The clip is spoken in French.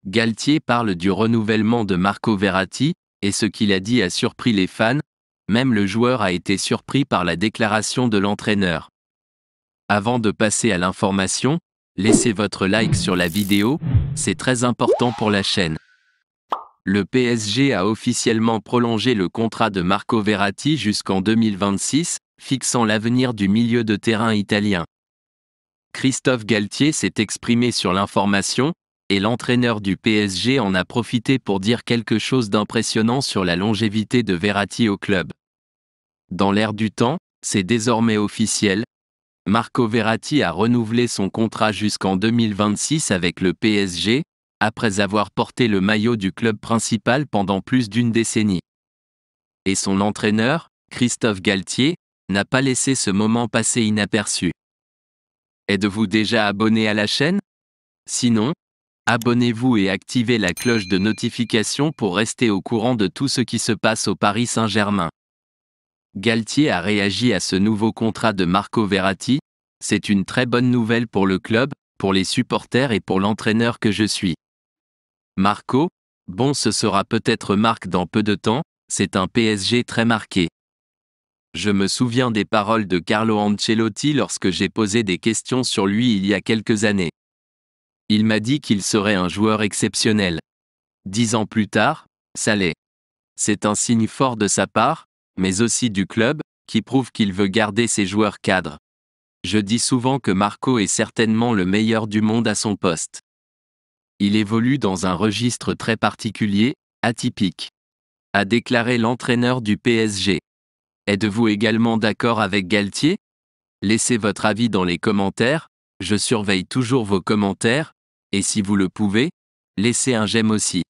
Galtier parle du renouvellement de Marco Verratti, et ce qu'il a dit a surpris les fans, même le joueur a été surpris par la déclaration de l'entraîneur. Avant de passer à l'information, laissez votre like sur la vidéo, c'est très important pour la chaîne. Le PSG a officiellement prolongé le contrat de Marco Verratti jusqu'en 2026, fixant l'avenir du milieu de terrain italien. Christophe Galtier s'est exprimé sur l'information, et l'entraîneur du PSG en a profité pour dire quelque chose d'impressionnant sur la longévité de Verratti au club. Dans l'air du temps, c'est désormais officiel, Marco Verratti a renouvelé son contrat jusqu'en 2026 avec le PSG, après avoir porté le maillot du club principal pendant plus d'une décennie. Et son entraîneur, Christophe Galtier, n'a pas laissé ce moment passer inaperçu. Êtes-vous déjà abonné à la chaîne? Sinon, abonnez-vous et activez la cloche de notification pour rester au courant de tout ce qui se passe au Paris Saint-Germain. Galtier a réagi à ce nouveau contrat de Marco Verratti. C'est une très bonne nouvelle pour le club, pour les supporters et pour l'entraîneur que je suis. Marco, bon, ce sera peut-être Marc dans peu de temps, c'est un PSG très marqué. Je me souviens des paroles de Carlo Ancelotti lorsque j'ai posé des questions sur lui il y a quelques années. Il m'a dit qu'il serait un joueur exceptionnel. 10 ans plus tard, ça l'est. C'est un signe fort de sa part, mais aussi du club, qui prouve qu'il veut garder ses joueurs cadres. Je dis souvent que Marco est certainement le meilleur du monde à son poste. Il évolue dans un registre très particulier, atypique, a déclaré l'entraîneur du PSG. Êtes-vous également d'accord avec Galtier? Laissez votre avis dans les commentaires, je surveille toujours vos commentaires, et si vous le pouvez, laissez un j'aime aussi.